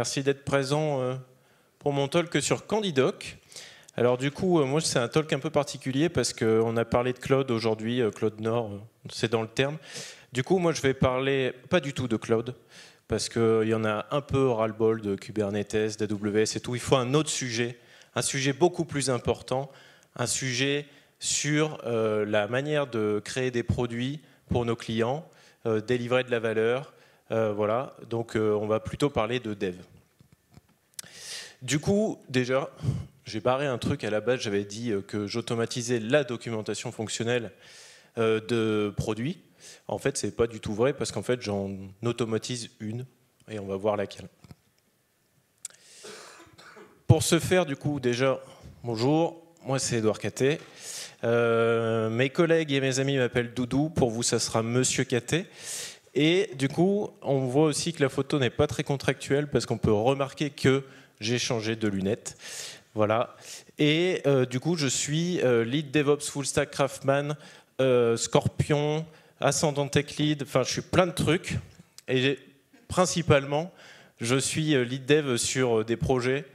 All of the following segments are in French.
merci d'être présent pour mon talk sur Candidoc. Alors du coup, moi c'est un talk un peu particulier parce qu'on a parlé de cloud aujourd'hui, cloud Nord, c'est dans le terme. Du coup, moi je vais parler pas du tout de cloud parce qu'il y en a un peu ras-le-bol de Kubernetes, d'AWS et tout. Il faut un autre sujet, un sujet beaucoup plus important, un sujet sur la manière de créer des produits pour nos clients, délivrer de la valeur. Voilà, donc on va plutôt parler de dev. Du coup, déjà, j'ai barré un truc à la base, j'avais dit que j'automatisais la documentation fonctionnelle de produits. En fait, c'est pas du tout vrai parce qu'en fait, j'en automatise une et on va voir laquelle. Pour ce faire, du coup, déjà, bonjour, moi c'est Edouard Cattet. Mes collègues et mes amis m'appellent Doudou, pour vous ça sera Monsieur Cattet. Et du coup, on voit aussi que la photo n'est pas très contractuelle parce qu'on peut remarquer que j'ai changé de lunettes. Voilà. Et du coup, je suis lead DevOps Full Stack Craftsman, Scorpion, Ascendant Tech Lead, enfin je suis plein de trucs. Et principalement, je suis lead dev sur des projets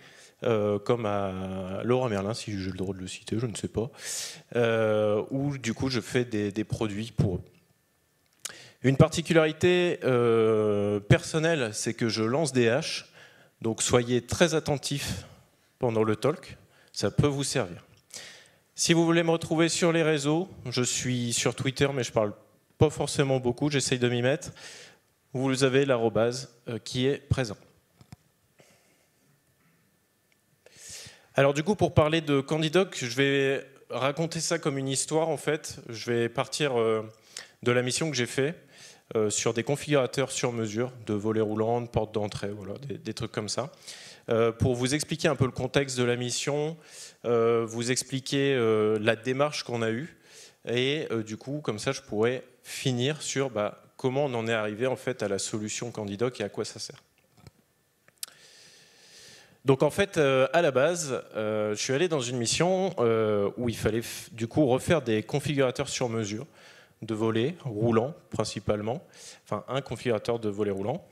comme à Leroy Merlin, si j'ai le droit de le citer, je ne sais pas, où du coup je fais des produits pour eux. Une particularité personnelle, c'est que je lance des hashs, donc soyez très attentifs pendant le talk, ça peut vous servir. Si vous voulez me retrouver sur les réseaux, je suis sur Twitter, mais je parle pas forcément beaucoup, j'essaye de m'y mettre. Vous avez l'arrobase qui est présent. Alors du coup, pour parler de Candidoc, je vais raconter ça comme une histoire en fait. Je vais partir de la mission que j'ai fait sur des configurateurs sur mesure de volets roulants, de portes d'entrée, voilà, des trucs comme ça. Pour vous expliquer un peu le contexte de la mission, vous expliquer la démarche qu'on a eue et du coup, comme ça, je pourrais finir sur comment on en est arrivé en fait à la solution Candidoc et à quoi ça sert. Donc en fait, à la base, je suis allé dans une mission où il fallait du coup refaire des configurateurs sur mesure de volets roulants principalement, enfin un configurateur de volets roulants.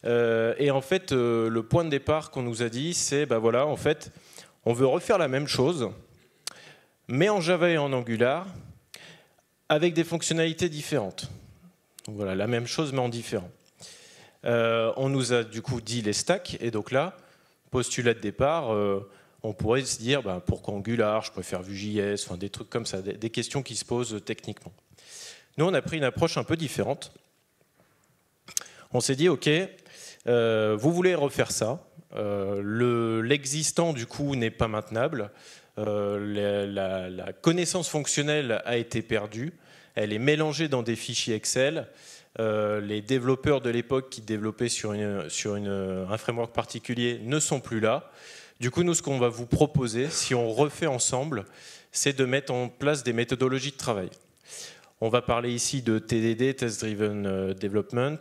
Et en fait, le point de départ qu'on nous a dit, c'est voilà, en fait, on veut refaire la même chose, mais en Java et en Angular, avec des fonctionnalités différentes. Donc voilà, la même chose mais en différent. On nous a du coup dit les stacks, et donc là, postulat de départ, on pourrait se dire pourquoi Angular, je préfère Vue.js, enfin des trucs comme ça, des questions qui se posent techniquement. Nous, on a pris une approche un peu différente. On s'est dit, ok, vous voulez refaire ça, l'existant du coup n'est pas maintenable, la connaissance fonctionnelle a été perdue, elle est mélangée dans des fichiers Excel. Les développeurs de l'époque qui développaient sur un framework particulier ne sont plus là. Du coup, nous, ce qu'on va vous proposer, si on refait ensemble, c'est de mettre en place des méthodologies de travail. On va parler ici de TDD, Test Driven Development,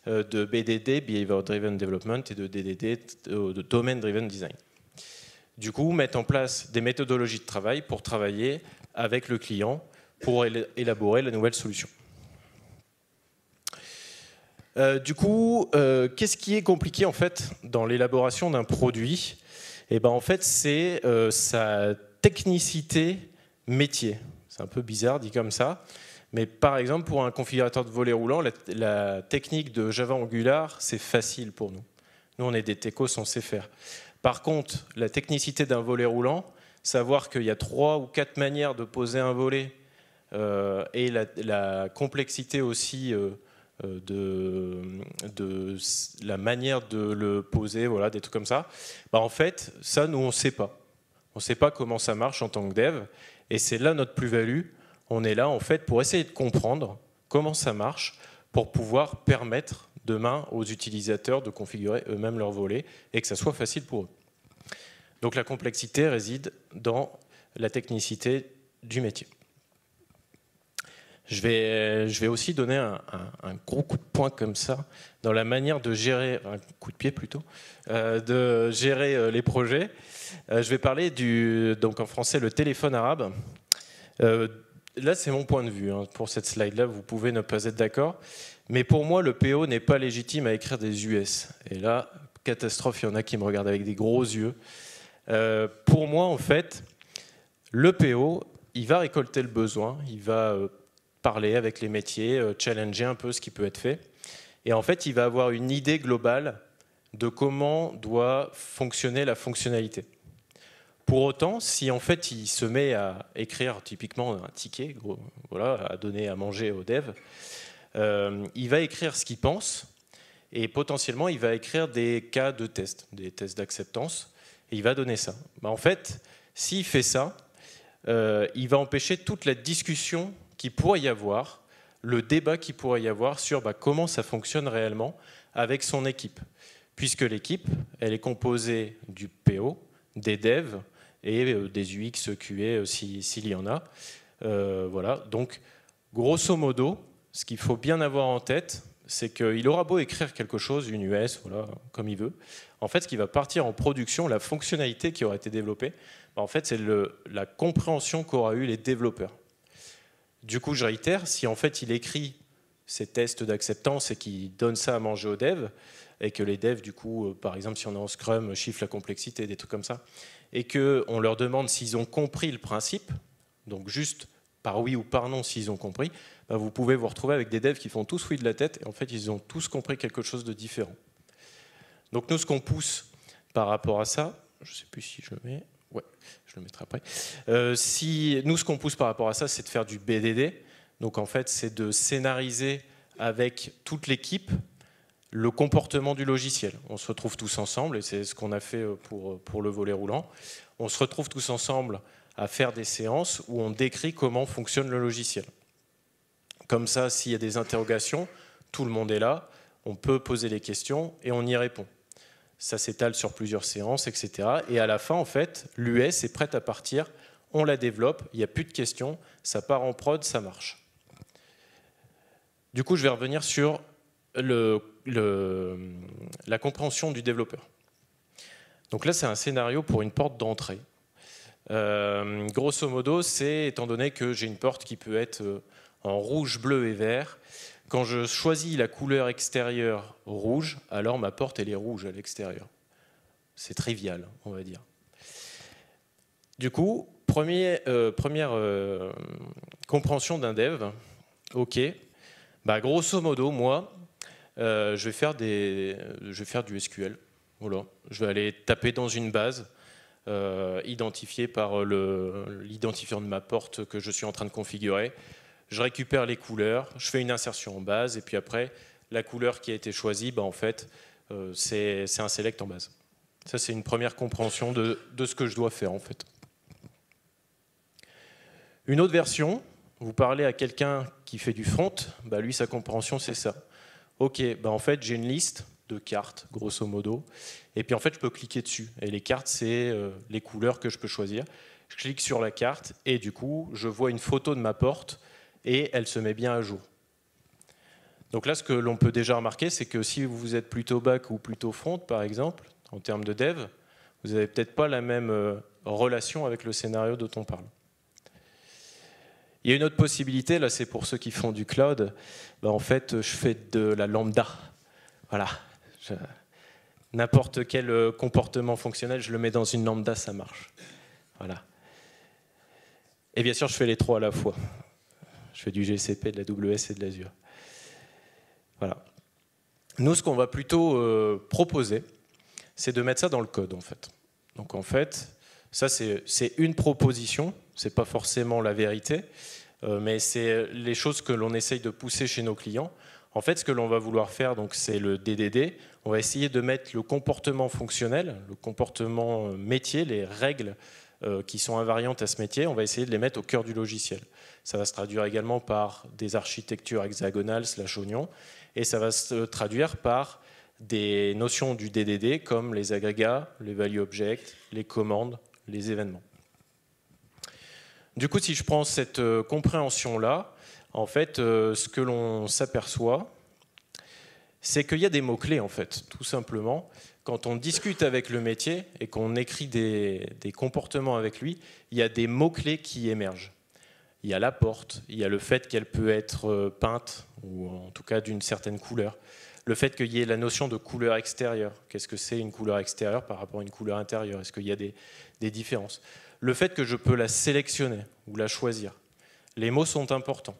de BDD, Behavior Driven Development, et de DDD, de Domain Driven Design. Du coup, mettre en place des méthodologies de travail pour travailler avec le client pour élaborer la nouvelle solution. Du coup, qu'est-ce qui est compliqué en fait dans l'élaboration d'un produit? En fait, c'est sa technicité métier. C'est un peu bizarre dit comme ça, mais par exemple pour un configurateur de volet roulant, la technique de Java Angular, c'est facile pour nous. Nous, on est des techos, on sait faire. Par contre, la technicité d'un volet roulant, savoir qu'il y a 3 ou 4 manières de poser un volet et la complexité aussi de la manière de le poser, voilà, des trucs comme ça. En fait, ça, nous, on ne sait pas. On ne sait pas comment ça marche en tant que dev. Et c'est là notre plus-value. On est là, en fait, pour essayer de comprendre comment ça marche, pour pouvoir permettre demain aux utilisateurs de configurer eux-mêmes leur volet et que ça soit facile pour eux. Donc la complexité réside dans la technicité du métier. Je vais aussi donner un gros coup de poing comme ça dans la manière de gérer, un coup de pied plutôt, de gérer les projets. Je vais parler donc en français, le téléphone arabe. Là, c'est mon point de vue. Pour cette slide-là, vous pouvez ne pas être d'accord. Mais pour moi, le PO n'est pas légitime à écrire des US. Et là, catastrophe, il y en a qui me regardent avec des gros yeux. Pour moi, en fait, le PO, il va récolter le besoin, il va parler avec les métiers, challenger un peu ce qui peut être fait. Et en fait, il va avoir une idée globale de comment doit fonctionner la fonctionnalité. Pour autant, si en fait il se met à écrire typiquement un ticket, voilà, à donner à manger au dev, il va écrire ce qu'il pense et potentiellement il va écrire des cas de tests, des tests d'acceptance, et il va donner ça. En fait, s'il fait ça, il va empêcher toute la discussion qu'il pourrait y avoir, le débat qu'il pourrait y avoir sur comment ça fonctionne réellement avec son équipe. Puisque l'équipe, elle est composée du PO, des devs et des UX, QA s'il y en a. Voilà. Donc, grosso modo, ce qu'il faut bien avoir en tête, c'est qu'il aura beau écrire quelque chose, une US, voilà, comme il veut. En fait, ce qui va partir en production, la fonctionnalité qui aura été développée, en fait, c'est la compréhension qu'aura eu les développeurs. Du coup, je réitère, si en fait il écrit ces tests d'acceptance et qu'il donne ça à manger aux devs, et que les devs, du coup, par exemple, si on est en Scrum, chiffrent la complexité, des trucs comme ça, et qu'on leur demande s'ils ont compris le principe, donc juste par oui ou par non s'ils ont compris, vous pouvez vous retrouver avec des devs qui font tous oui de la tête, et en fait, ils ont tous compris quelque chose de différent. Donc nous, ce qu'on pousse par rapport à ça, je ne sais plus si je le mets... Ouais, je le mettrai après. Nous, ce qu'on pousse par rapport à ça, c'est de faire du BDD. Donc, en fait, c'est de scénariser avec toute l'équipe le comportement du logiciel. On se retrouve tous ensemble, et c'est ce qu'on a fait pour le volet roulant. On se retrouve tous ensemble à faire des séances où on décrit comment fonctionne le logiciel. Comme ça, s'il y a des interrogations, tout le monde est là, on peut poser les questions et on y répond. Ça s'étale sur plusieurs séances, etc. Et à la fin, en fait, l'US est prête à partir, on la développe, il n'y a plus de questions, ça part en prod, ça marche. Du coup, je vais revenir sur la compréhension du développeur. Donc là, c'est un scénario pour une porte d'entrée. Grosso modo, c'est, étant donné que j'ai une porte qui peut être en rouge, bleu et vert, quand je choisis la couleur extérieure rouge, alors ma porte elle est rouge à l'extérieur. C'est trivial, on va dire. Du coup, première compréhension d'un dev. Ok, grosso modo, moi, je vais faire du SQL. Voilà. Je vais aller taper dans une base identifiée par l'identifiant de ma porte que je suis en train de configurer. Je récupère les couleurs, je fais une insertion en base, et puis après, la couleur qui a été choisie, en fait, c'est un select en base. Ça, c'est une première compréhension de ce que je dois faire, en fait. Une autre version, vous parlez à quelqu'un qui fait du front, lui, sa compréhension, c'est ça. Ok, en fait, j'ai une liste de cartes, grosso modo, et puis en fait, je peux cliquer dessus. Et les cartes, c'est les couleurs que je peux choisir. Je clique sur la carte, et du coup, je vois une photo de ma porte, et elle se met bien à jour. Donc là, ce que l'on peut déjà remarquer, c'est que si vous êtes plutôt back ou plutôt front, par exemple, en termes de dev, vous n'avez peut-être pas la même relation avec le scénario dont on parle. Il y a une autre possibilité, là c'est pour ceux qui font du cloud, en fait je fais de la lambda. Voilà. N'importe quel comportement fonctionnel, je le mets dans une lambda, ça marche. Voilà. Et bien sûr, je fais les trois à la fois. Je fais du GCP, de la AWS et de l'Azure. Voilà. Nous, ce qu'on va plutôt proposer, c'est de mettre ça dans le code, en fait. Donc, en fait, ça, c'est une proposition. Ce n'est pas forcément la vérité, mais c'est les choses que l'on essaye de pousser chez nos clients. En fait, ce que l'on va vouloir faire, c'est le DDD. On va essayer de mettre le comportement fonctionnel, le comportement métier, les règles qui sont invariantes à ce métier, on va essayer de les mettre au cœur du logiciel. Ça va se traduire également par des architectures hexagonales / oignons, et ça va se traduire par des notions du DDD comme les agrégats, les value objects, les commandes, les événements. Du coup, si je prends cette compréhension-là, en fait, ce que l'on s'aperçoit, c'est qu'il y a des mots-clés, en fait, tout simplement. Quand on discute avec le métier et qu'on écrit des comportements avec lui, il y a des mots-clés qui émergent. Il y a la porte, il y a le fait qu'elle peut être peinte, ou en tout cas d'une certaine couleur. Le fait qu'il y ait la notion de couleur extérieure. Qu'est-ce que c'est une couleur extérieure par rapport à une couleur intérieure? Est-ce qu'il y a des différences? Le fait que je peux la sélectionner ou la choisir. Les mots sont importants.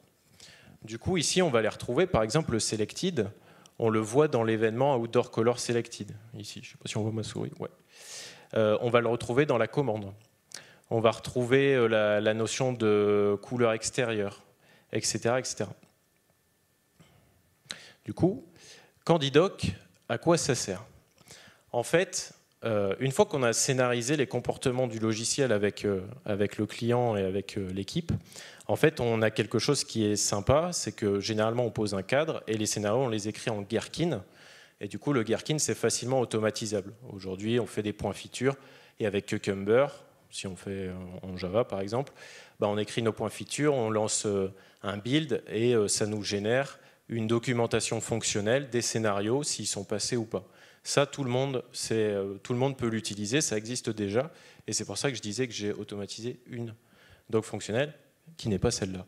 Du coup, ici, on va les retrouver. Par exemple, le selected, on le voit dans l'événement Outdoor Color Selected. Ici, je ne sais pas si on voit ma souris. Ouais. On va le retrouver dans la commande. On va retrouver la notion de couleur extérieure, etc., etc. Du coup, Candidoc, à quoi ça sert? En fait, une fois qu'on a scénarisé les comportements du logiciel avec le client et avec l'équipe, en fait, on a quelque chose qui est sympa, c'est que généralement, on pose un cadre et les scénarios, on les écrit en Gherkin. Et du coup, le Gherkin, c'est facilement automatisable. Aujourd'hui, on fait des points features et avec Cucumber, si on fait en Java par exemple, bah, on écrit nos points features, on lance un build et ça nous génère une documentation fonctionnelle des scénarios, s'ils sont passés ou pas. Ça, tout le monde peut l'utiliser, ça existe déjà. Et c'est pour ça que je disais que j'ai automatisé une doc fonctionnelle qui n'est pas celle-là.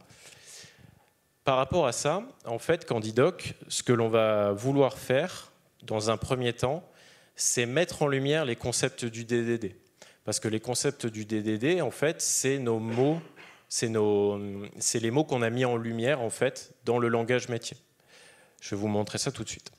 Par rapport à ça, en fait, Candidoc, ce que l'on va vouloir faire dans un premier temps, c'est mettre en lumière les concepts du DDD. Parce que les concepts du DDD, en fait, c'est nos mots, c'est les mots qu'on a mis en lumière, en fait, dans le langage métier. Je vais vous montrer ça tout de suite.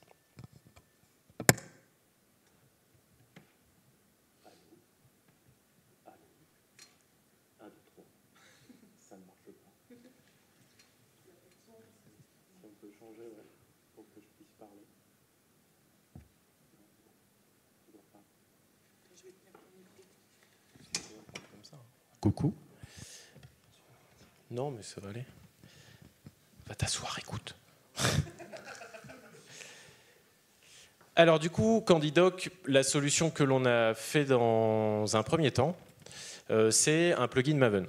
Coucou. Non, mais ça va aller. Va t'asseoir, écoute. Alors du coup, Candidoc, la solution que l'on a fait dans un premier temps, c'est un plugin Maven.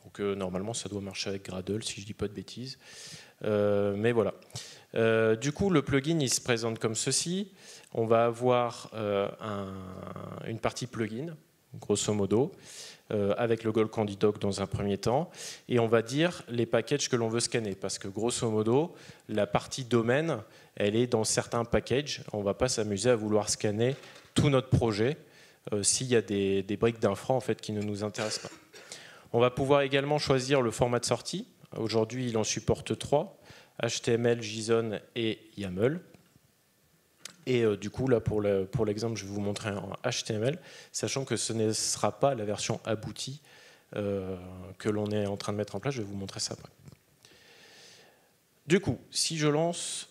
Donc normalement, ça doit marcher avec Gradle, si je ne dis pas de bêtises. Mais voilà. Du coup, le plugin, il se présente comme ceci. On va avoir une partie plugin, grosso modo, avec le Gold Candidoc dans un premier temps, et on va dire les packages que l'on veut scanner, parce que grosso modo, la partie domaine, elle est dans certains packages. On ne va pas s'amuser à vouloir scanner tout notre projet s'il y a des briques d'infra en fait, qui ne nous intéressent pas. On va pouvoir également choisir le format de sortie. Aujourd'hui, il en supporte 3, HTML, JSON et YAML. Et du coup, là, pour l'exemple, je vais vous montrer en HTML, sachant que ce ne sera pas la version aboutie que l'on est en train de mettre en place. Je vais vous montrer ça après. Du coup, si je lance,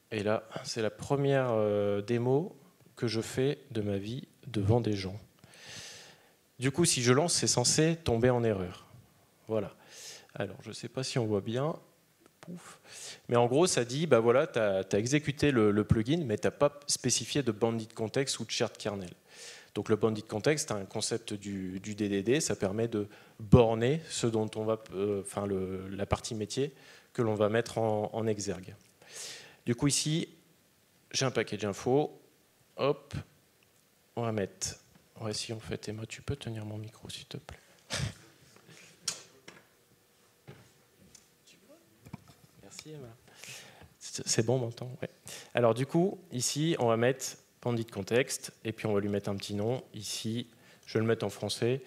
et là, c'est la première démo que je fais de ma vie devant des gens. Du coup, si je lance, c'est censé tomber en erreur. Voilà. Alors, je ne sais pas si on voit bien. Pouf. Mais en gros, ça dit, bah voilà, tu as exécuté le plugin, mais tu n'as pas spécifié de bandit context ou de shared kernel. Donc le bandit context, c'est un concept du DDD, ça permet de borner ce dont on va, la partie métier que l'on va mettre en exergue. Du coup ici, j'ai un package info. Hop, on va mettre. Ouais, si en fait, Emma, tu peux tenir mon micro, s'il te plaît. Merci Emma. C'est bon, on m'entend? Ouais. Alors du coup, ici, on va mettre bandit context, et puis on va lui mettre un petit nom. Ici, je vais le mettre en français.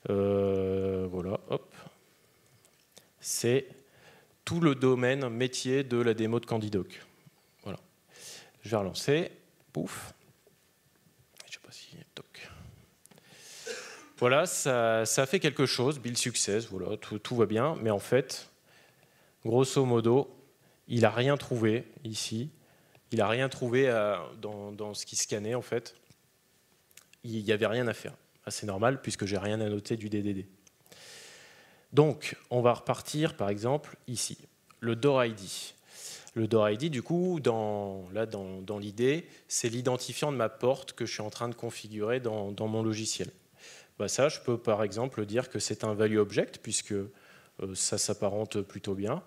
Voilà, hop. C'est tout le domaine métier de la démo de Candidoc. Voilà. Je vais relancer. Pouf. Je ne sais pas si... Toc. Voilà, ça a fait quelque chose. Build success, voilà, tout va bien. Mais en fait, grosso modo, il n'a rien trouvé ici. Il n'a rien trouvé dans ce qui scannait, en fait. Il n'y avait rien à faire. C'est normal, puisque j'ai rien à noter du DDD. Donc, on va repartir, par exemple, ici. Le door ID. Le door ID, du coup, dans l'idée, c'est l'identifiant de ma porte que je suis en train de configurer dans mon logiciel. Bah, ça, je peux, par exemple, dire que c'est un value object, puisque ça s'apparente plutôt bien.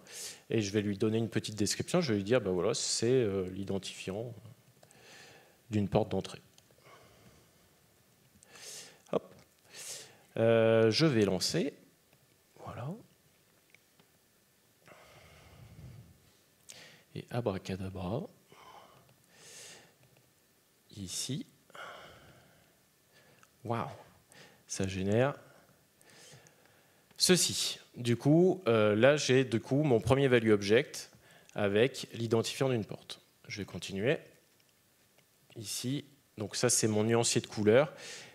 Et je vais lui donner une petite description. Je vais lui dire, bah voilà, c'est l'identifiant d'une porte d'entrée. Hop. Je vais lancer. Voilà. Et abracadabra. ici. Waouh, ça génère ceci. Du coup, là, j'ai mon premier value object avec l'identifiant d'une porte. Je vais continuer. Ici, donc ça, c'est mon nuancier de couleur.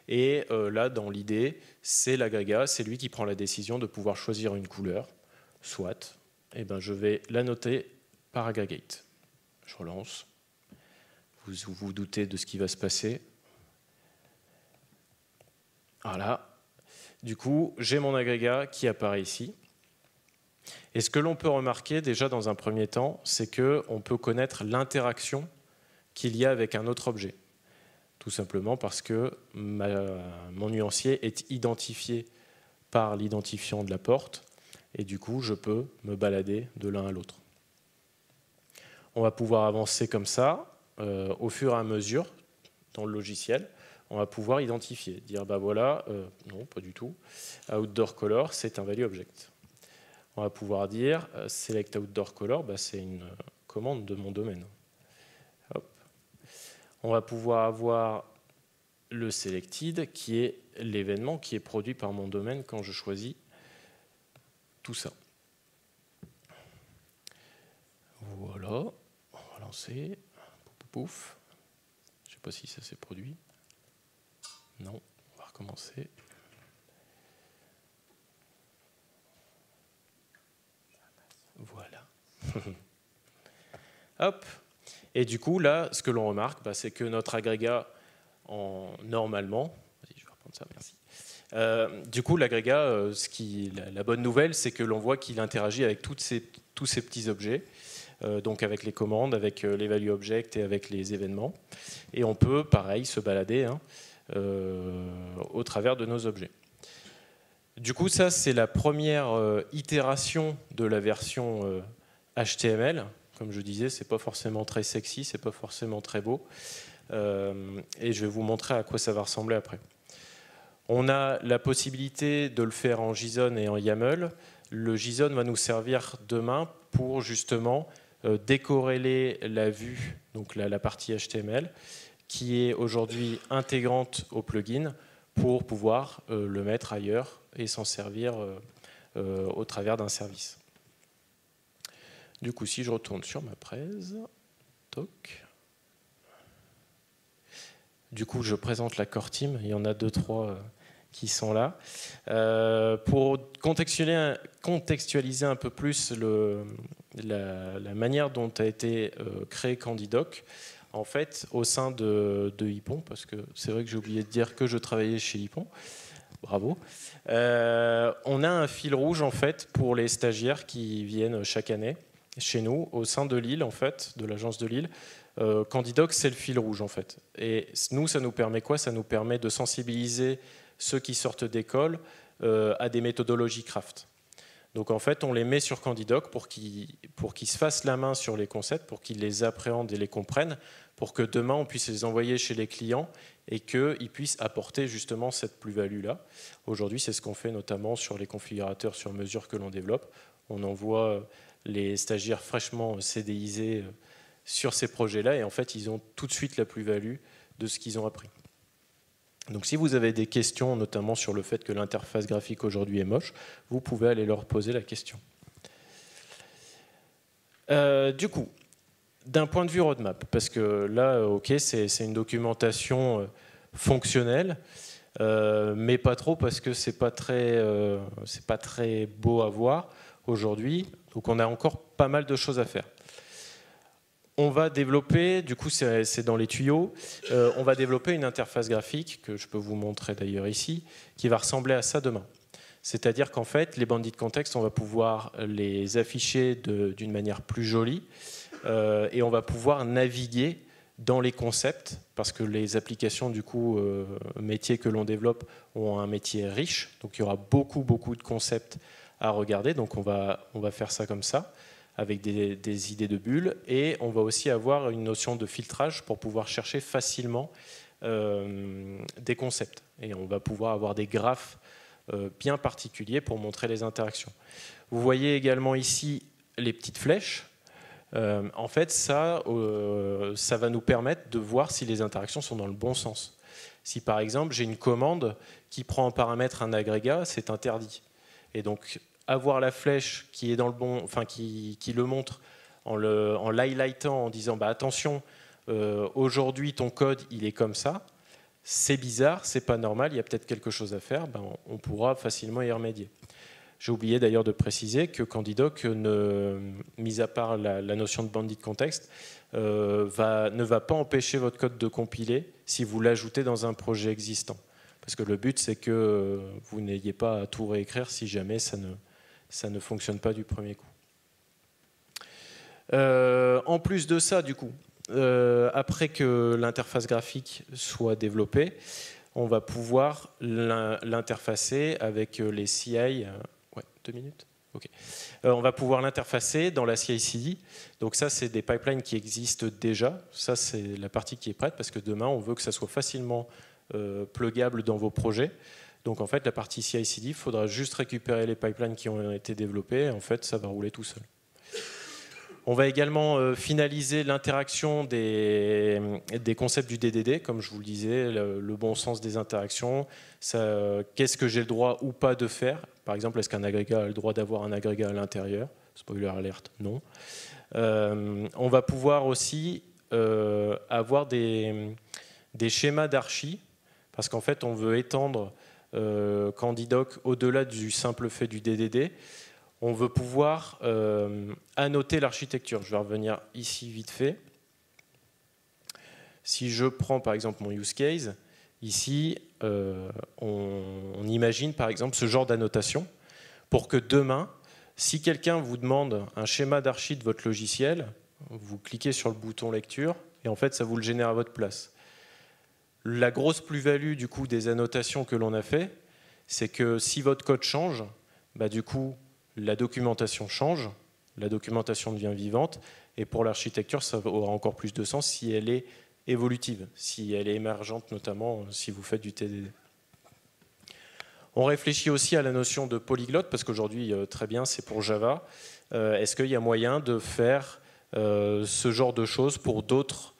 Et là, dans l'idée, c'est l'agrégat, c'est lui qui prend la décision de pouvoir choisir une couleur. Soit, eh ben, je vais la noter par aggregate. Je relance. Vous vous doutez de ce qui va se passer. Voilà. Du coup, j'ai mon agrégat qui apparaît ici. Et ce que l'on peut remarquer déjà dans un premier temps, c'est qu'on peut connaître l'interaction qu'il y a avec un autre objet. Tout simplement parce que mon nuancier est identifié par l'identifiant de la porte. Et du coup, je peux me balader de l'un à l'autre. On va pouvoir avancer comme ça, au fur et à mesure, dans le logiciel. On va pouvoir identifier, dire, bah voilà, non, pas du tout. Outdoor color, c'est un value object. On va pouvoir dire, select outdoor color, bah, c'est une commande de mon domaine. Hop. On va pouvoir avoir le selected, qui est l'événement qui est produit par mon domaine quand je choisis tout ça. Voilà, on va lancer. Pouf, pouf. Je ne sais pas si ça s'est produit. Non, on va recommencer. Voilà. Hop. Et du coup, là, ce que l'on remarque, bah, c'est que notre agrégat, normalement, je vais reprendre ça, merci. Du coup, l'agrégat, la bonne nouvelle, c'est que l'on voit qu'il interagit avec tous ces petits objets, donc avec les commandes, avec les value objects et avec les événements. Et on peut, pareil, se balader au travers de nos objets. Du coup, ça, c'est la première itération de la version HTML. Comme je disais, c'est pas forcément très sexy, c'est pas forcément très beau. Et je vais vous montrer à quoi ça va ressembler après. On a la possibilité de le faire en JSON et en YAML. Le JSON va nous servir demain pour justement décorréler la vue, donc la partie HTML, qui est aujourd'hui intégrante au plugin pour pouvoir le mettre ailleurs et s'en servir au travers d'un service. Du coup, si je retourne sur ma presse, toc. Du coup, je présente la core team. Il y en a 2-3 qui sont là. Pour contextualiser un peu plus la manière dont a été créé Candidoc, en fait, au sein de Hippon, parce que c'est vrai que j'ai oublié de dire que je travaillais chez Hippon. Bravo. On a un fil rouge en fait pour les stagiaires qui viennent chaque année chez nous, au sein de Lille, en fait, de l'agence de Lille. Candidoc, c'est le fil rouge en fait. Et nous, ça nous permet quoi? Ça nous permet de sensibiliser ceux qui sortent d'école à des méthodologies craft. Donc en fait, on les met sur Candidoc pour qu'ils se fassent la main sur les concepts, pour qu'ils les appréhendent et les comprennent, pour que demain on puisse les envoyer chez les clients et qu'ils puissent apporter justement cette plus-value-là. Aujourd'hui, c'est ce qu'on fait notamment sur les configurateurs sur mesure que l'on développe. On envoie les stagiaires fraîchement CDIsés sur ces projets-là et en fait, ils ont tout de suite la plus-value de ce qu'ils ont appris. Donc si vous avez des questions, notamment sur le fait que l'interface graphique aujourd'hui est moche, vous pouvez aller leur poser la question. Du coup, d'un point de vue roadmap, parce que là, ok, c'est une documentation fonctionnelle, mais pas trop parce que c'est pas très beau à voir aujourd'hui. Donc on a encore pas mal de choses à faire. On va développer, du coup c'est dans les tuyaux, on va développer une interface graphique, que je peux vous montrer d'ailleurs ici, qui va ressembler à ça demain. C'est-à-dire qu'en fait, les bandits de contexte, on va pouvoir les afficher d'une manière plus jolie et on va pouvoir naviguer dans les concepts, parce que les applications du coup métiers que l'on développe ont un métier riche, donc il y aura beaucoup de concepts à regarder, donc on va faire ça comme ça, avec des idées de bulles, et on va aussi avoir une notion de filtrage pour pouvoir chercher facilement des concepts. Et on va pouvoir avoir des graphes bien particuliers pour montrer les interactions. Vous voyez également ici les petites flèches. En fait, ça va nous permettre de voir si les interactions sont dans le bon sens. Si par exemple j'ai une commande qui prend en paramètre un agrégat, c'est interdit. Et donc avoir la flèche qui est dans le bon, enfin qui le montre en l'highlightant, en disant bah, attention, aujourd'hui ton code il est comme ça, c'est bizarre, c'est pas normal, il y a peut-être quelque chose à faire, ben, on pourra facilement y remédier. J'ai oublié d'ailleurs de préciser que Candidoc, mis à part la notion de bandit de contexte, ne va pas empêcher votre code de compiler si vous l'ajoutez dans un projet existant. Parce que le but, c'est que vous n'ayez pas à tout réécrire si jamais ça ne fonctionne pas du premier coup. En plus de ça, du coup, après que l'interface graphique soit développée, on va pouvoir l'interfacer avec les CI. Ouais, 2 minutes. Okay. On va pouvoir l'interfacer dans la CI/CD. Donc ça, c'est des pipelines qui existent déjà. Ça, c'est la partie qui est prête parce que demain, on veut que ça soit facilement pluggable dans vos projets. Donc en fait, la partie CI/CD, il faudra juste récupérer les pipelines qui ont été développés. Et en fait, ça va rouler tout seul. On va également finaliser l'interaction des concepts du DDD, comme je vous le disais, le bon sens des interactions, qu'est-ce que j'ai le droit ou pas de faire. Par exemple, est-ce qu'un agrégat a le droit d'avoir un agrégat à l'intérieur? Spoiler alert, non. On va pouvoir aussi avoir des schémas d'archi, parce qu'en fait, on veut étendre Candidoc au-delà du simple fait du DDD. On veut pouvoir annoter l'architecture. Je vais revenir ici vite fait. Si je prends par exemple mon use case, ici, on imagine par exemple ce genre d'annotation pour que demain, si quelqu'un vous demande un schéma d'archi de votre logiciel, vous cliquez sur le bouton lecture et en fait, ça vous le génère à votre place. La grosse plus-value du coup des annotations que l'on a fait, c'est que si votre code change, bah, du coup, la documentation change, la documentation devient vivante, et pour l'architecture, ça aura encore plus de sens si elle est évolutive, si elle est émergente, notamment si vous faites du TDD. On réfléchit aussi à la notion de polyglotte, parce qu'aujourd'hui, très bien, c'est pour Java. Est-ce qu'il y a moyen de faire ce genre de choses pour d'autres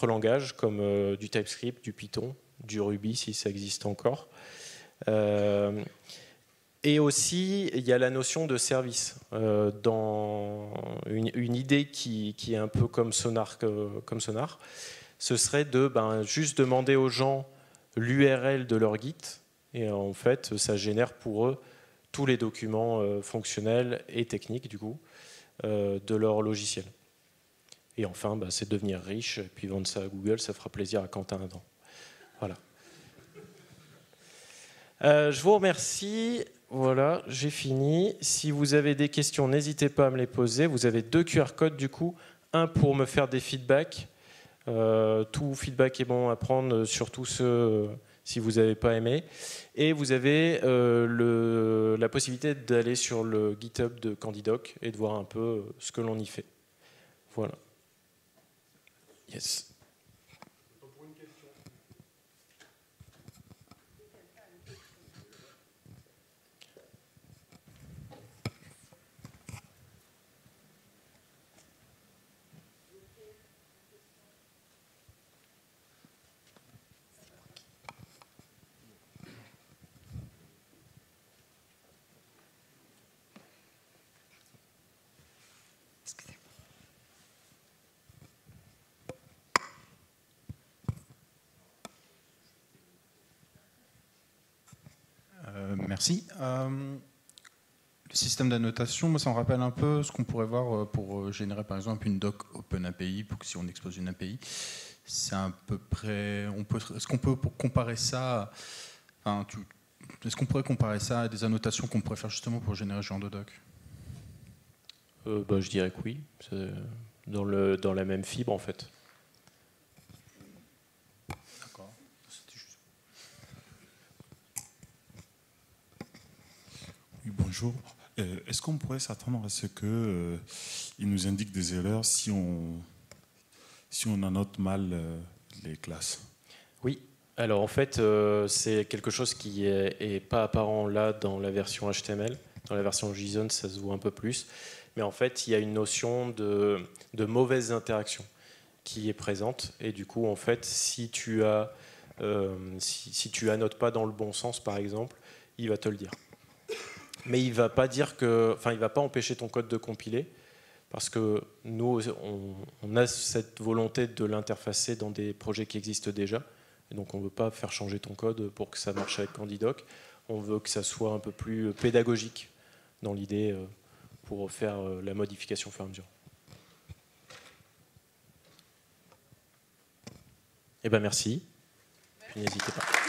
langages, comme du TypeScript, du Python, du Ruby, si ça existe encore. Et aussi, il y a la notion de service. Dans une idée qui est un peu comme Sonar, ce serait de juste demander aux gens l'URL de leur Git, et en fait, ça génère pour eux tous les documents fonctionnels et techniques du coup de leur logiciel. Et enfin, c'est devenir riche, et puis vendre ça à Google, ça fera plaisir à Quentin Adam. Voilà. Je vous remercie. Voilà, j'ai fini. Si vous avez des questions, n'hésitez pas à me les poser. Vous avez 2 QR codes du coup. Un pour me faire des feedbacks. Tout feedback est bon à prendre, surtout ceux si vous n'avez pas aimé. Et vous avez la possibilité d'aller sur le GitHub de Candidoc et de voir un peu ce que l'on y fait. Voilà. Yes. Merci. Le système d'annotation, moi, ça me rappelle un peu ce qu'on pourrait voir pour générer, par exemple, une doc OpenAPI, pour que si on expose une API, c'est à peu près. Est-ce qu'on peut comparer ça est-ce qu'on pourrait comparer ça à des annotations qu'on pourrait faire justement pour générer ce genre de doc? Je dirais que oui. C'est dans la même fibre, en fait. D'accord. Oui, bonjour. Est-ce qu'on pourrait s'attendre à ce qu'il nous indique des erreurs si on annote mal les classes? Oui. Alors en fait, c'est quelque chose qui est pas apparent là dans la version HTML. Dans la version JSON, ça se voit un peu plus. mais en fait, il y a une notion de mauvaise interaction qui est présente. Et du coup, en fait, si tu annotes pas dans le bon sens, par exemple, il va te le dire. Mais il va pas dire il va pas empêcher ton code de compiler, parce que nous, on a cette volonté de l'interfacer dans des projets qui existent déjà. Et donc, on ne veut pas faire changer ton code pour que ça marche avec Candidoc. On veut que ça soit un peu plus pédagogique dans l'idée pour faire la modification au fur et à mesure. Eh bien, merci. Puis n'hésitez pas.